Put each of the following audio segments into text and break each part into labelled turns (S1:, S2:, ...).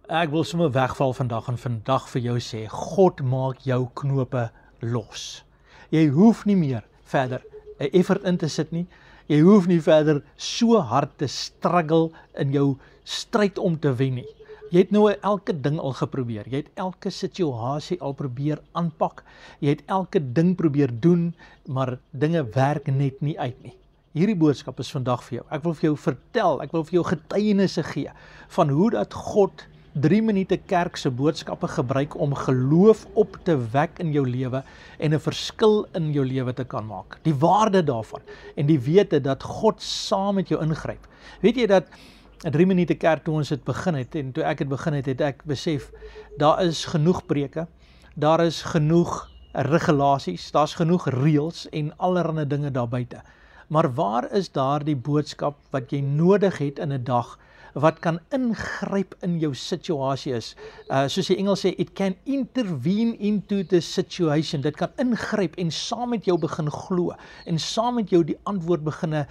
S1: Ek wil sommer wegval vandag en vandag vir jou sê, God maak jou knope los. Jy hoef nie meer verder 'n effort in te sit nie. Jy hoef nie verder so hard te struggle in jou stryd om te wen nie. Jy het nou elke ding al geprobeer. Jy het elke situasie al probeer aanpak. Jy het elke ding probeer doen, maar dinge werk net nie uit nie. Hierdie boodskap is vandag vir jou. Ek wil vir jou vertel, ek wil vir jou getuienisse gee van hoe dat God 3 minute kerk se boodskappe gebruik om geloof op te wek in jou lewe en 'n verskil in jou lewe te kan maak. Die waarde daarvan en die wete dat God saam met jou ingryp. Weet jy dat 'n 3 minute kerk toe ons dit begin het en toe ek dit begin het ek besef daar is genoeg preke, daar is genoeg regulasies, daar's genoeg reëls en allerlei dinge daar buite. Maar waar is daar die boodskap wat jy nodig het in 'n dag wat kan ingryp in jou situasie is? Soos die Engels sê, it can intervene into the situation. Dit kan ingryp en saam met jou begin glo en saam met jou die antwoord begin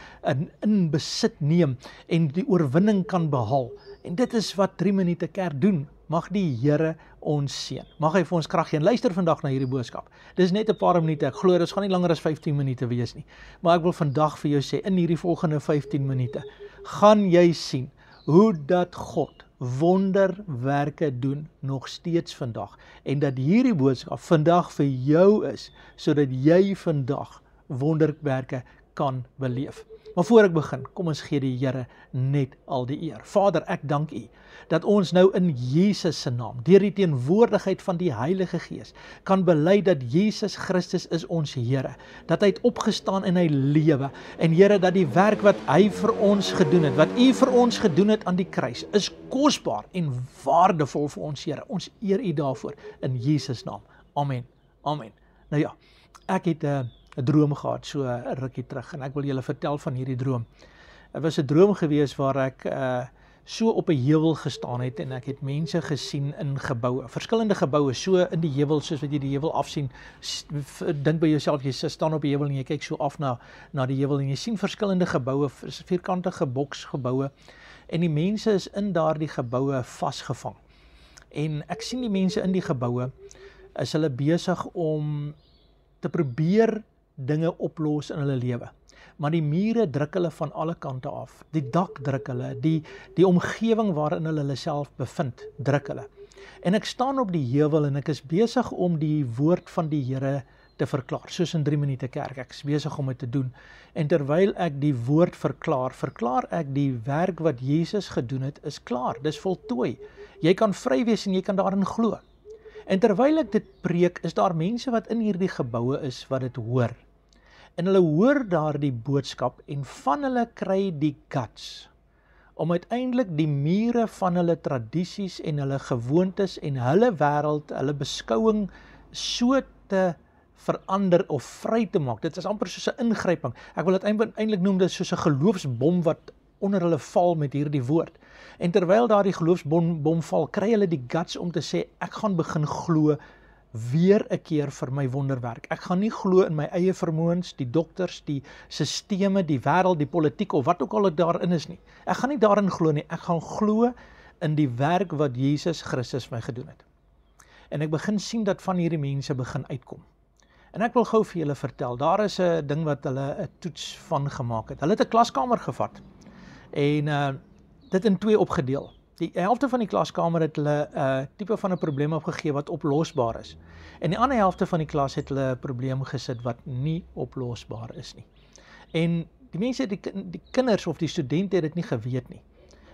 S1: in besit neem en die oorwinning kan behaal. En dit is wat 3 minute kerk doen. Mag die Here ons seën. Mag hy vir ons krag gee. Luister vandag na hierdie boodskap. Dis net 'n paar minute. Ek glo dit gaan nie langer as 15 minute wees nie. Maar ek wil vandag vir jou sê, in hierdie volgende 15 minute, gaan jy sien hoe dat God wonderwerke doen nog steeds vandag. En dat hierdie boodskap vandag vir jou is, sodat jy vandag wonderwerke kan beleef. Maar voor ek begin, kom ons gee die Here net al die eer. Vader, ek dank U dat ons nou in Jesus se naam, deur die teenwoordigheid van die Heilige Gees, kan bely dat Jesus Christus is ons Here, dat hy het opgestaan en hy lewe. En Here, dat die werk wat hy vir ons gedoen het, wat U vir ons gedoen het aan die kruis, is kosbaar en waardevol vir ons, Here. Ons eer U daarvoor in Jesus naam. Amen. Amen. Nou ja, ek het 'n droom gehad so 'n rukkie terug en ek wil julle vertel van hierdie droom. Dit was 'n droom gewees waar ek so op 'n heuwel gestaan het en ek het mense gesien in geboue, verskillende geboue, so in die heuwel soos wat jy die heuwel afsien. Dink by jouself, jy staan op die heuwel en jy kyk so af na die heuwel en jy sien verskillende geboue, vierkantige boksgeboue en die mense is in daardie geboue vasgevang. En ek sien die mense in die geboue is hulle besig om te probeer dinge oplos in hulle lewe. Maar die mure druk hulle van alle kante af. Die dak druk hulle, die omgewing waarin hulle self bevind, druk hulle. En ek staan op die heuwel en ek is besig om die woord van die Here te verklaar, soos in 3 minute kerk. Ek is besig om dit te doen. En terwyl ek die woord verklaar ek die werk wat Jesus gedoen het, is klaar, dis voltooi. Jy kan vry wees en jy kan daarin glo. En terwyl ek dit preek, is daar mense wat in hierdie geboue is wat dit hoor. En hulle hoor daardie boodskap en van hulle kry die guts om uiteindelik die mure van hulle tradisies en hulle gewoontes en hulle wêreld, hulle beskouing so te verander of vry te maak. Dit is amper soos 'n ingryping. Ek wil dit eintlik noem dit soos 'n geloofsbom wat onder hulle val met hierdie woord. En terwyl daardie geloofsbom val, kry hulle die guts om te sê, ek gaan begin glo weer 'n keer vir my wonderwerk. Ek gaan nie glo in my eie vermoëns, die dokters, die sisteme, die wêreld, die politiek of wat ook al daarin is nie. Ek gaan nie daarin glo nie. Ek gaan glo in die werk wat Jesus Christus vir my gedoen het. En ek begin sien dat van hierdie mense begin uitkom. En ek wil gou vir julle vertel, daar is 'n ding wat hulle 'n toets van gemaak het. Hulle het 'n klaskamer gevat en dit in 2 opgedeel. Die helfte van die klaskamer het hulle 'n tipe van 'n probleem opgegee wat oplosbaar is. En die ander helfte van die klas het hulle 'n probleem gesit wat nie oplosbaar is nie. En die mense, die kinders of die studente het dit nie geweet nie.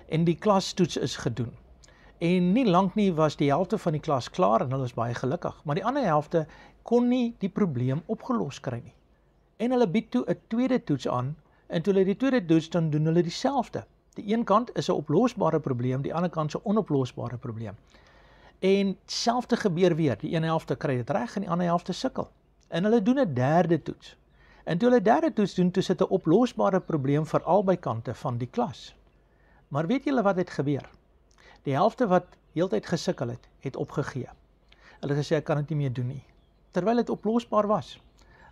S1: En die klastoets is gedoen. En nie lank nie was die helfte van die klas klaar en hulle was baie gelukkig. Maar die ander helfte kon nie die probleem opgelos kry nie. En hulle bied toe 'n tweede toets aan en toe hulle die tweede toets dan doen hulle dieselfde. Die een kant is 'n oplosbare probleem, die ander kant is 'n onoplosbare probleem. En selfde gebeur weer, die een helfte kry dit reg en die ander helfte sukkel. En hulle doen 'n derde toets. En toe hulle derde toets doen, toe sit 'n oplosbare probleem vir albei kante van die klas. Maar weet julle wat het gebeur? Die helfte wat heeltyd gesukkel het, het opgegee. Hulle gesê ek kan dit nie meer doen nie, terwyl dit oplosbaar was.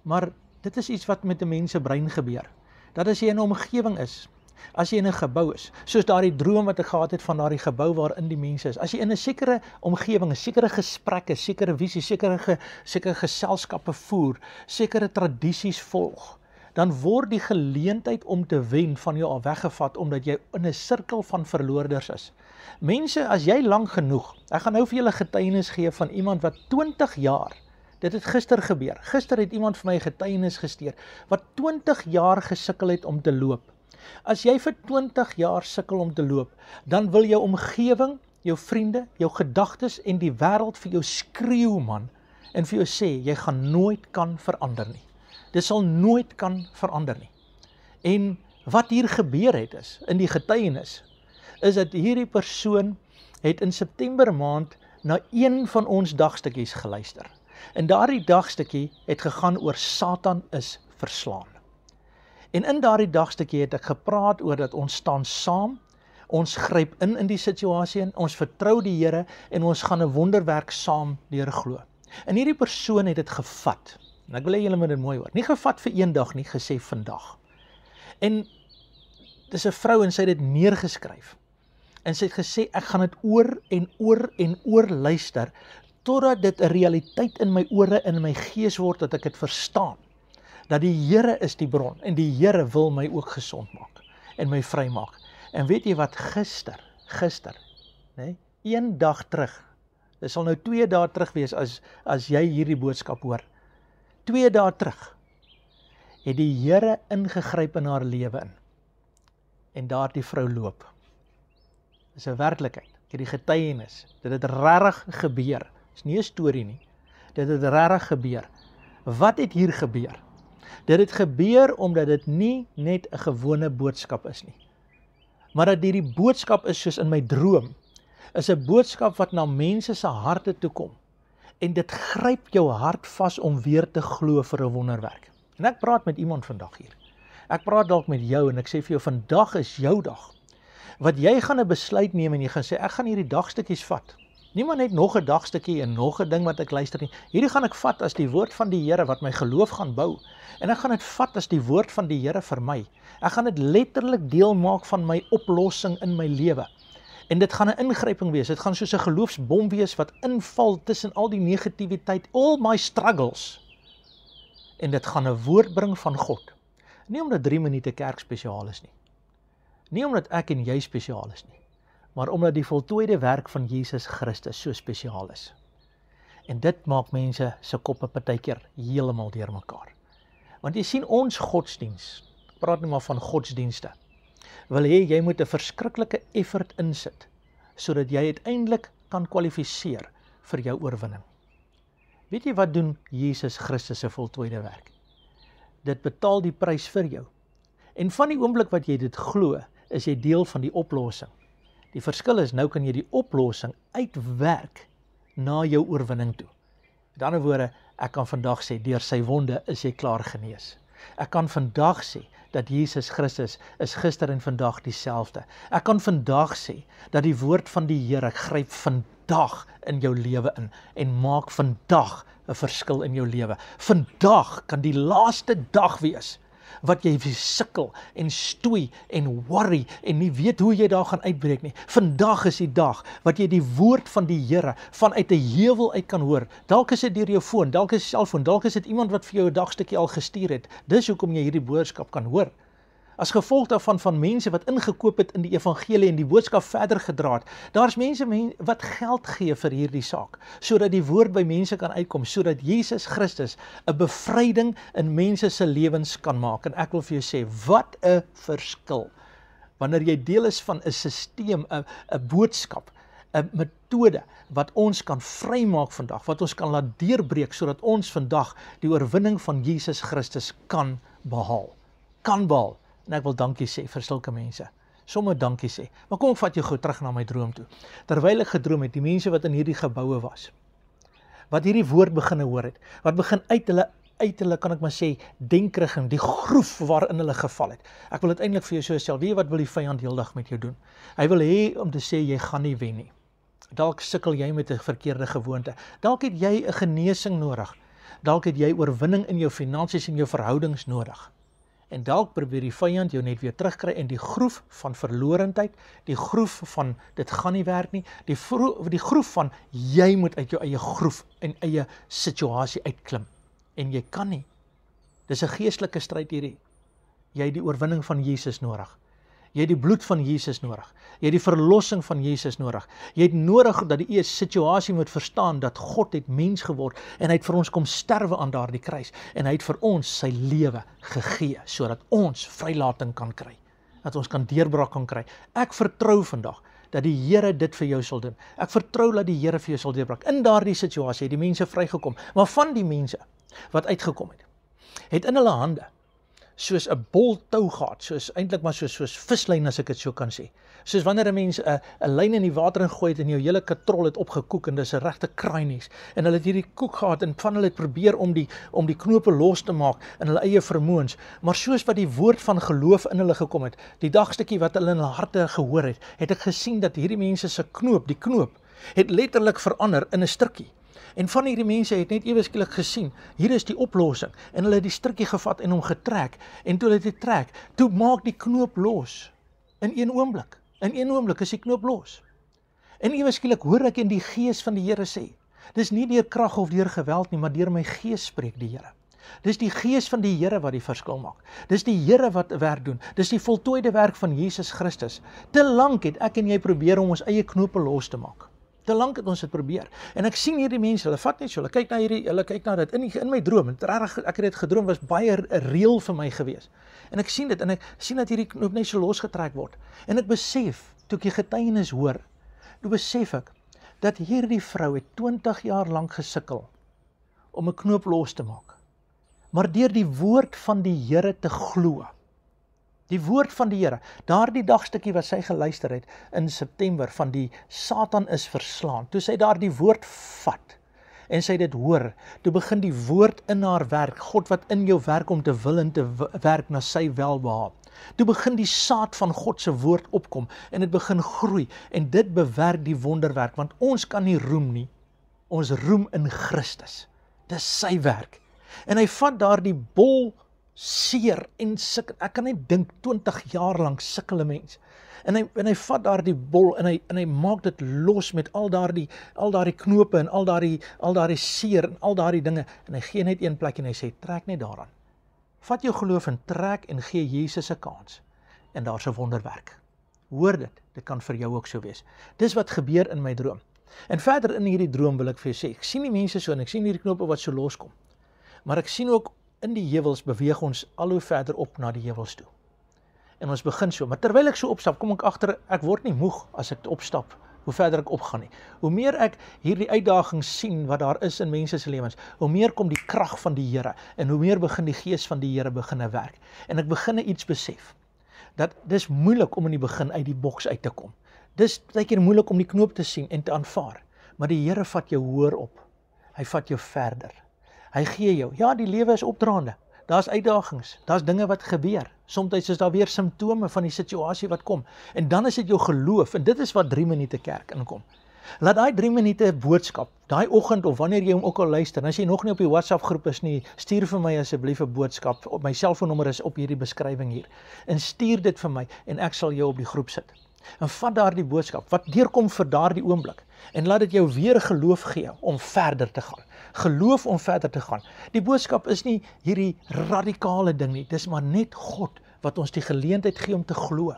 S1: Maar dit is iets wat met 'n mens se brein gebeur. Dat as jy in 'n omgewing is As jy in 'n gebou is, soos daardie droom wat ek gehad het van daardie gebou waarin die mense is, as jy in 'n sekere omgewing, 'n sekere gesprekke, sekere visies, sekere geselskappe voer, sekere tradisies volg, dan word die geleentheid om te wen van jou al weggevat, omdat jy in 'n sirkel van verloorders is. Mense, as jy lank genoeg, ek gaan nou vir julle getuienis gee van iemand wat 20 jaar, dit het gister gebeur, gister het iemand vir my getuienis gestuur, wat 20 jaar gesukkel het om te loop. As jy vir 20 jaar sukkel om te loop, dan wil jou omgewing, jou vriende, jou gedagtes en die wêreld vir jou skreeu man, en vir jou sê, jy gaan nooit kan verander nie. Dit sal nooit kan verander nie. En wat hier gebeur het is, in die getuienis, is dat hierdie persoon het in September maand na een van ons dagstukkies geluister. En daardie dagstukkie het gegaan oor Satan is verslaan. En in daardie dagstukkie het ek gepraat oor dat ons staan saam, ons gryp in die situasie in, ons vertrou die Here en ons gaan 'n wonderwerk saam deurglo. En hierdie persoon het dit gevat. En ek wil hê julle moet dit mooi hoor. Nie gevat vir een dag nie, gesê vandag. En dis 'n vrou en sy het dit neergeskryf. En sy het gesê ek gaan dit oor en oor en oor luister totdat dit 'n realiteit in my ore en in my gees word dat ek dit verstaan. Dat die Here is die bron en die Here wil my ook gesond maak en my vry maak. En weet jy wat, gister, nee, een dag terug, dit sal nou 2 dae terug wees as jy hierdie boodskap hoor, 2 dae terug, het die Here ingegryp in haar lewe in, en daardie vrou loop. Dis 'n werklikheid, ek het die getuienis, dit het regtig gebeur, is nie 'n storie nie, dit het regtig gebeur. Wat het hier gebeur? Dit het gebeur omdat dit nie net 'n gewone boodskap is nie, maar dat hierdie boodskap is soos in my droom, is 'n boodskap wat na mense se harte toe kom, en dit gryp jou hart vas om weer te glo vir 'n wonderwerk. En ek praat met iemand vandag hier, ek praat dalk met jou en ek sê vir jou, vandag is jou dag, wat jy gaan 'n besluit neem en jy gaan sê, ek gaan hierdie dagstukkies vat. Niemand het nog 'n dagstukkie en nog 'n ding wat ek luister nie. Hierdie gaan ek vat as die woord van die Here wat my geloof gaan bou. En ek gaan dit vat as die woord van die Here vir my. Ek gaan dit letterlik deel maak van my oplossing in my lewe. En dit gaan 'n ingryping wees. Dit gaan soos 'n geloofsbom wees wat inval tussen al die negativiteit, all my struggles. En dit gaan 'n woord bring van God. Nie omdat 3 minute kerk spesiaal is nie. Nie omdat ek en jy spesiaal is nie. Maar omdat die voltooide werk van Jesus Christus so spesiaal is. En dit maak mense se koppe partykeer heeltemal deurmekaar. Want jy sien ons godsdiens, ek praat nou maar van godsdienste, wil hê jy moet 'n verskriklike effort insit, sodat jy uiteindelik kan kwalifiseer vir jou oorwinning. Weet jy wat doen Jesus Christus se voltooide werk? Dit betaal die prys vir jou. En van die oomblik wat jy dit glo, is jy deel van die oplossing. Die verskil is, nou kan jy die oplossing uitwerk na jou oorwinning toe. Met ander woorde, ek kan vandag sê, deur sy wonde is jy klaar genees. Ek kan vandag sê, dat Jesus Christus is gister en vandag dieselfde. Ek kan vandag sê, dat die woord van die Here gryp vandag in jou lewe in, en maak vandag 'n verskil in jou lewe. Vandag kan die laaste dag wees, wat jy sukkel en stoei en worry en nie weet hoe jy daar gaan uitbreek nie. Vandag is die dag wat jy die woord van die Here vanuit 'n heuwel uit kan hoor. Dalk is dit deur jou foon, dalk is dit selfoon, dalk is dit iemand wat vir jou 'n dagstukkie al gestuur het. Dis hoekom jy hierdie boodskap kan hoor. As gevolg daarvan van mense wat ingekoop het in die evangelie en die boodskap verder gedra het. Daar's mense wat geld gee vir hierdie saak, sodat die woord by mense kan uitkom, sodat Jesus Christus 'n bevryding in mense se lewens kan maak. En ek wil vir jou sê, wat 'n verskil wanneer jy deel is van 'n stelsel, 'n boodskap, 'n metode wat ons kan vrymaak vandag, wat ons kan laat deurbreek sodat ons vandag die oorwinning van Jesus Christus kan behaal. En ek wil dankie sê vir sulke mense. Sommige dankie sê. Maar kom ek vat jou gou terug na my droom toe. Terwyl ek gedroom het, die mense wat in hierdie geboue was, wat hierdie woord begin hoor het, wat begin uit hulle, kan ek maar sê, denkrigting, die groef waarin hulle geval het. Ek wil uiteindelik vir jou so stel, weet jy wat wil die vyand heeldag met jou doen? Hy wil hê om te sê, jy gaan nie wen nie. Dalk sukkel jy met 'n verkeerde gewoonte. Dalk het jy 'n genesing nodig. Dalk het jy oorwinning in jou finansies en jou verhoudings nodig. En dalk probeer die vyand jou net weer terugkry in die groef van verlorendheid, die groef van dit gaan nie werk nie, die groef van jy moet uit jou eie groef en eie situasie uitklim. En jy kan nie. Dis 'n geestelike stryd hierdie. Jy het die oorwinning van Jesus nodig. Jy het die bloed van Jesus nodig. Jy het die verlossing van Jesus nodig. Jy het nodig dat die situasie moet verstaan dat God het mens geword en hy het vir ons kom sterwe aan daardie kruis en hy het vir ons sy lewe gegee sodat ons vrylating kan kry. Dat ons kan deurbraak kan kry. Ek vertrou vandag dat die Here dit vir jou sal doen. Ek vertrou dat die Here vir jou sal deurbraak. In daardie situasie het die mense vrygekom, maar van die mense wat uitgekom het in hulle hande soos 'n bol tou gehad, soos eintlik maar soos vislyn as ek dit so kan sê. Soos wanneer 'n mens 'n lyn in die water ingooi het en jou hele katrol het opgekoek en dis 'n regte kraaienies. En hulle het hierdie koek gehad en van hulle het probeer om die knope los te maak in hulle eie vermoëns. Maar soos wat die woord van geloof in hulle gekom het, die dagstukkie wat hulle in hulle harte gehoor het ek gesien dat hierdie mense se die knoop het letterlik verander in 'n strikkie. En van hierdie mense het net ewe skielik gesien, hier is die oplossing, en hulle het die strikkie gevat en hom getrek, en toe hulle dit trek, toe maak die knoop los, in een oomblik is die knoop los. En ewe skielik hoor ek in die gees van die Here sê, dis nie deur krag of deur geweld nie, maar deur my gees spreek die Here. Dis die gees van die Here wat die verskil maak. Dis die Here wat werk doen. Dis die voltooide werk van Jesus Christus. Te lank het ek en jy probeer om ons eie knope los te maak. Te lank het ons dit probeer. En ek sien hierdie mense, hulle vat net so, hulle kyk na dit in my droom. Ek het dit gedroom, was baie reëel vir my gewees. En ek sien dit, en ek sien dat hierdie knoop net so losgetrek word. En ek besef, toe ek die getuienis hoor, toe besef ek, dat hierdie vrou het 20 jaar lank gesukkel, om 'n knoop los te maak. Maar deur die woord van die Here te glo, die woord van die Here, daardie dagstukkie wat sy geluister het in September van die Satan is verslaan, toe sy daar die woord vat en sy dit hoor, toe begin die woord in haar werk, God wat in jou werk om te wil en te werk na sy welbehaag. Toe begin die saad van God se woord opkom en dit begin groei en dit bewerk die wonderwerk, want ons kan nie roem nie, ons roem in Christus. Dis sy werk. En hy vat daar die bol seer en sukkel. Ek kan net dink 20 jaar lank sukkel 'n mens. En hy vat daar die bol en hy maak dit los met al daardie knope en al daardie seer en al daardie dinge en hy gee net een plek en hy sê trek net daaraan. Vat jou geloof en trek en gee Jesus 'n kans. En daar's 'n wonderwerk. Hoor dit kan vir jou ook so wees. Dis wat gebeur in my droom. En verder in hierdie droom wil ek vir jou sê, ek sien die mense so en ek sien hierdie knope wat so loskom. Maar ek sien ook in die heuwels beweeg ons al hoe verder op na die heuwels toe. En ons begin so, maar terwyl ek so opstap, kom ek agter, ek word nie moeg as ek opstap, hoe verder ek opgaan nie. Hoe meer ek hierdie uitdagings sien wat daar is in mense se lewens, hoe meer kom die krag van die Here en hoe meer begin die gees van die Here beginne werk. En ek beginne iets besef, dat dis moeilik om in die begin uit die boks uit te kom. Dis baie keer moeilik om die knoop te sien en te aanvaar, maar die Here vat jou hoër op. Hy vat jou verder. Hy gee jou, ja, die lewe is opdraande, daar's uitdagings, daar's dinge wat gebeur, soms is daar weer simptome van die situasie wat kom, en dan is dit jou geloof, en dit is wat 3 minute kerk inkom. Laat daai 3 minute boodskap, daai oggend of wanneer jy hom ook al luister, en as jy nog nie op die WhatsApp groep is nie, stuur vir my asseblief 'n boodskap, op my selfoonnommer is op hierdie beskrywing hier, en stuur dit vir my, en ek sal jou op die groep sit. En vat daardie boodskap, wat deurkom vir daardie oomblik, en laat dit jou weer geloof gee, om verder te gaan. Geloof om verder te gaan. Die boodskap is nie hierdie radikale ding nie, dis maar net God, wat ons die geleentheid gee om te glo.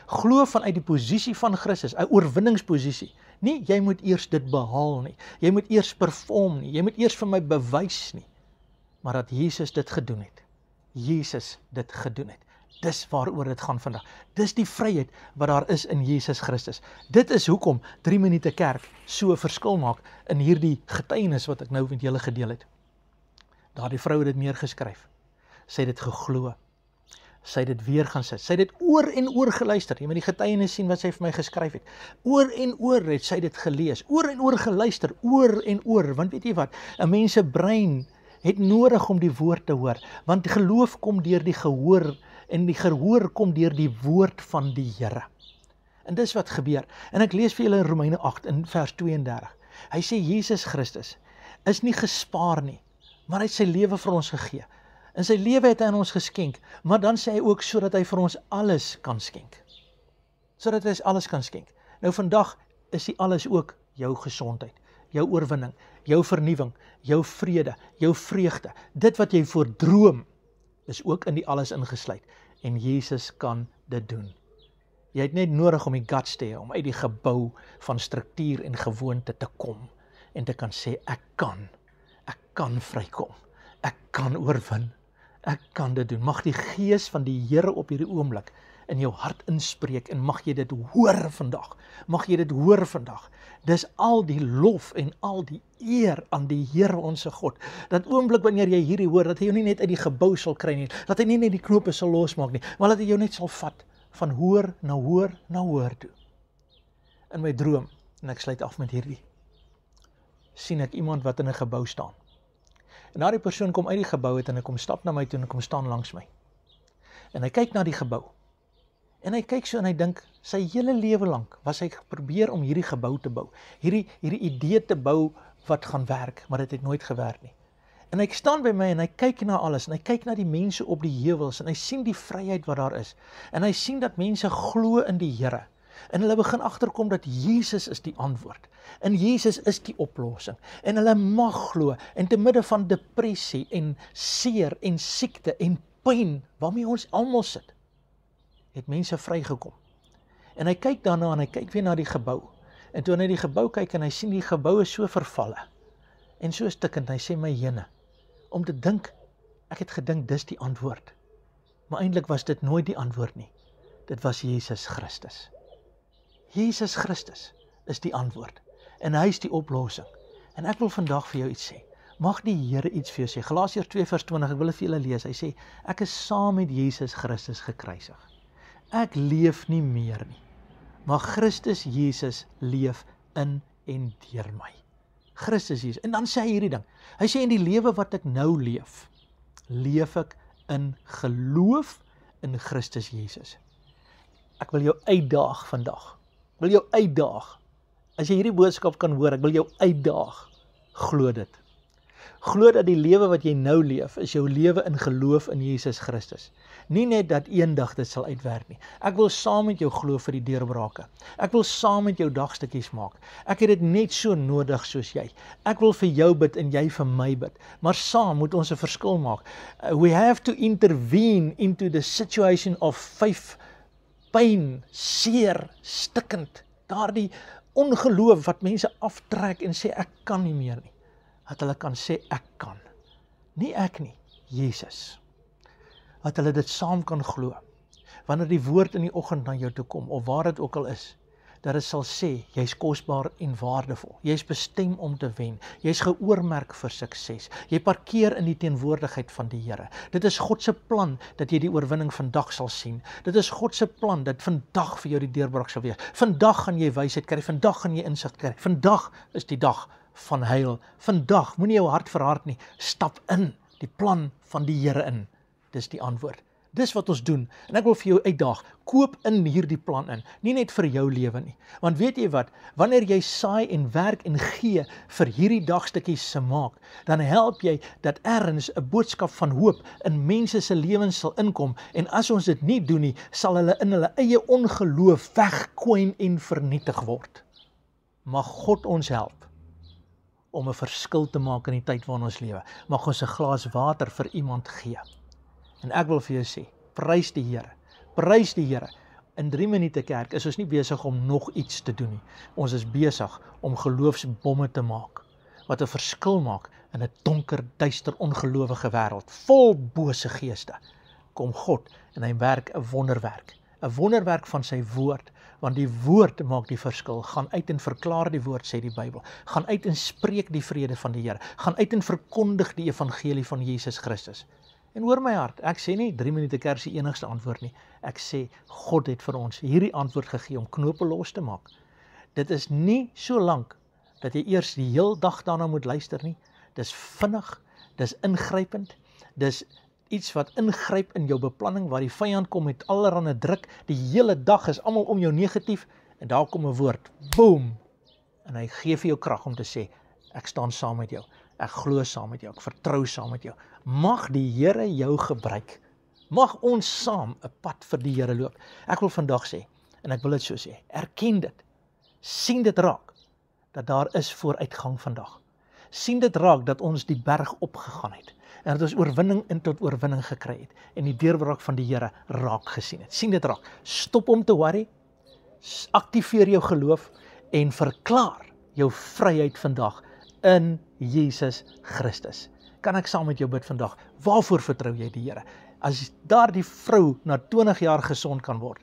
S1: Glo vanuit die posisie van Christus, 'n oorwinningsposisie. Nie, jy moet eers dit behaal nie, jy moet eers perform nie, jy moet eers vir my bewys nie, maar dat Jesus dit gedoen het. Jesus dit gedoen het. Dis waaroor dit gaan vandag. Dis die vryheid wat daar is in Jesus Christus. Dit is hoekom 3 minute kerk so 'n verskil maak in hierdie getuienis wat ek nou met julle gedeel het. Daardie vrou het dit neergeskryf. Sy het dit geglo. Sy het dit weer gaan sit. Sy het dit oor en oor geluister. Jy moet die getuienis sien wat sy vir my geskryf het. Oor en oor het sy dit gelees. Oor en oor geluister. Oor en oor. Want weet jy wat? 'n mens se brein het nodig om die woord te hoor. Want geloof kom deur die gehoor en die gehoor kom deur die woord van die Here. En dis wat gebeur. En ek lees vir julle in Romeine 8 in vers 32. Hy sê Jesus Christus is nie gespaar nie, maar hy het sy lewe vir ons gegee. In sy lewe het hy aan ons geskenk, maar dan sê hy ook sodat hy vir ons alles kan skenk. Sodat hy alles kan skenk. Nou vandag is die alles ook jou gesondheid, jou oorwinning, jou vernuwing, jou vrede, jou vreugde. Dit wat jy voor droom, is ook in die alles ingesluit. En Jesus kan dit doen. Jy het net nodig om die guts te hê, om uit die gebou van struktuur en gewoonte te kom, en te kan sê, ek kan vrykom, ek kan oorwin, ek kan dit doen. Mag die gees van die Here op hierdie oomblik in jou hart inspreek, en mag jy dit hoor vandag, Dis al die lof en al die eer aan die Here onse God, dat oomblik wanneer jy hierdie hoor, dat hy jou nie net uit die gebou sal kry nie, dat hy nie net die knope sal losmaak nie, maar dat hy jou net sal vat, van hoor na hoor toe. In my droom, en ek sluit af met hierdie, sien ek iemand wat in 'n gebou staan. En daardie persoon kom uit die gebou uit, en hy kom stap na my toe, en hy kom staan langs my. En hy kyk na die gebou. En hy kyk so, en hy dink, sy hele lewe lank was hy probeer om hierdie gebou te bou. Hierdie idee te bou wat gaan werk, maar dit het nooit gewerk nie. En hy staan by my, en hy kyk na alles, en hy kyk na die mense op die heuwels, en hy sien die vryheid wat daar is. En hy sien dat mense glo in die Here. En hulle begin agterkom dat Jesus is die antwoord. En Jesus is die oplossing. En hulle mag glo, en te midde van depressie, en seer, en siekte, en pyn, waarmee ons almal sit, het mense vrygekom. En hy kyk daarna, en hy kyk weer na die gebou. En toe hy na die gebou kyk, en hy sien die gebou is so vervalle, en so stikkend, hy sê my Jene, om te dink, ek het gedink dis die antwoord. Maar eintlik was dit nooit die antwoord nie. Dit was Jesus Christus. Jesus Christus is die antwoord. En hy is die oplossing. En ek wil vandag vir jou iets sê. Mag die Here iets vir jou sê. Galasiërs 2:20, ek wil dit vir julle lees. Hy sê, ek is saam met Jesus Christus gekruisig. Ek leef nie meer nie, maar Christus Jesus leef in en deur my. Christus Jesus. En dan sê hy hierdie ding. Hy sê, in die lewe wat ek nou leef, leef ek in geloof in Christus Jesus. Ek wil jou uitdaag vandag. Ek wil jou uitdaag. As jy hierdie boodskap kan hoor, ek wil jou uitdaag. Glo dit. Glo dat die lewe wat jy nou leef, is jou lewe in geloof in Jesus Christus. Nie net dat eendag dit sal uitwerk nie. Ek wil saam met jou glo vir die deurbrake. Ek wil saam met jou dagstukkies maak. Ek het dit net so nodig soos jy. Ek wil vir jou bid en jy vir my bid. Maar saam moet ons 'n verskil maak. We have to intervene into the situation of faith, pyn, seer, stikkend. Daardie ongeloof wat mense aftrek en sê ek kan nie meer nie. Dat hulle kan sê ek kan. Nie ek nie, Jesus. Dat hulle dit saam kan glo. Wanneer die woord in die oggend na jou toe kom, of waar dit ook al is, dat dit sal sê, jy's kosbaar en waardevol. Jy's bestem om te wen. Jy's geoormerk vir sukses. Jy parkeer in die teenwoordigheid van die Here. Dit is God se plan dat jy die oorwinning vandag sal sien. Dit is God se plan dat vandag vir jou die deurbraak sal wees. Vandag gaan jy wysheid kry, vandag gaan jy insig kry. Vandag is die dag van heil. Vandag, moenie jou hart verhard nie. Stap in die plan van die Here in. Dis die antwoord. Dis wat ons doen. En ek wil vir jou uitdaag, koop in hierdie plan in. Nie net vir jou lewe nie. Want weet jy wat, wanneer jy saai en werk en gee vir hierdie dagstukkies se maak, dan help jy dat ergens 'n boodskap van hoop in mense se lewens sal inkom. En as ons dit nie doen nie, sal hulle in hulle eie ongeloof wegkwyn en vernietig word. Mag God ons help om 'n verskil te maak in die tyd waarin ons lewe. Mag ons 'n glas water vir iemand gee. En ek wil vir jou sê, prys die Here. Prys die Here. In 3 minute kerk is ons nie besig om nog iets te doen nie. Ons is besig om geloofsbomme te maak, wat 'n verskil maak in 'n donker, duister, ongelowige wêreld, vol bose geeste. Kom God en hy werk 'n wonderwerk. 'n Wonderwerk van sy woord, want die woord maak die verskil. Gaan uit en verklaar die woord, sê die Bybel. Gaan uit en spreek die vrede van die Here. Gaan uit en verkondig die evangelie van Jesus Christus. En hoor my hart, ek sê nie 3 minute kerk is die enigste antwoord nie. Ek sê, God het vir ons hierdie antwoord gegee om knope los te maak. Dit is nie so lank dat jy eers die heel dag daarna moet luister nie. Dis vinnig, dis ingrypend, dis iets wat ingryp in jou beplanning, waar die vyand kom met allerlei druk, die hele dag is almal om jou negatief, en daar kom 'n woord, boom, en hy gee vir jou krag om te sê, ek staan saam met jou, Ek glo saam met jou, ek vertrou saam met jou. Mag die Here jou gebruik. Mag ons saam 'n pad vir die Here loop. Ek wil vandag sê, en ek wil dit so sê, erken dit. Sien dit raak, dat daar is vooruitgang vandag. Sien dit raak, dat ons die berg opgegaan het, en dat ons oorwinning in tot oorwinning gekry het, en die deurbraak van die Here raak gesien het. Sien dit raak. Stop om te worry, aktiveer jou geloof, en verklaar jou vryheid vandag, in Jesus Christus. Kan ek saam met jou bid vandag? Waarvoor vertrou jy die Here? As daar die vrou na 20 jaar gesond kan word,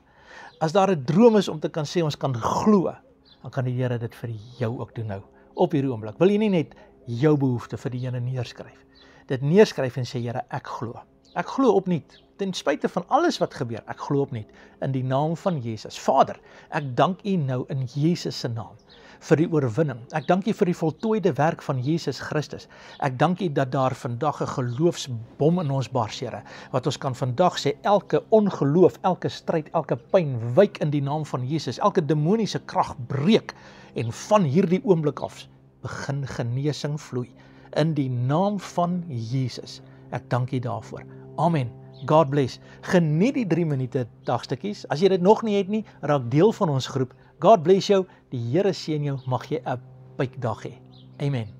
S1: as daar 'n droom is om te kan sê ons kan glo, dan kan die Here dit vir jou ook doen nou, op hierdie oomblik. Wil jy nie net jou behoefte vir die Here neerskryf? Dit neerskryf en sê, Here, ek glo. Ek glo opnuut, ten spyte van alles wat gebeur, ek glo opnuut, in die naam van Jesus. Vader, ek dank U nou in Jesus se naam, vir die oorwinning. Ek dank U vir die voltooide werk van Jesus Christus. Ek dank U dat daar vandag 'n geloofsbom in ons bars, Here, wat ons kan vandag sê, elke ongeloof, elke stryd, elke pyn, wyk in die naam van Jesus. Elke demoniese krag breek, en van hierdie oomblik af begin genesing vloei, in die naam van Jesus. Ek dank U daarvoor. Amen. God bless. Geniet die 3 minute dagstukkies. As jy dit nog nie het nie, raak deel van ons groep. God bless jou. Die Here seën jou. Mag jy 'n pypdag hê. Amen.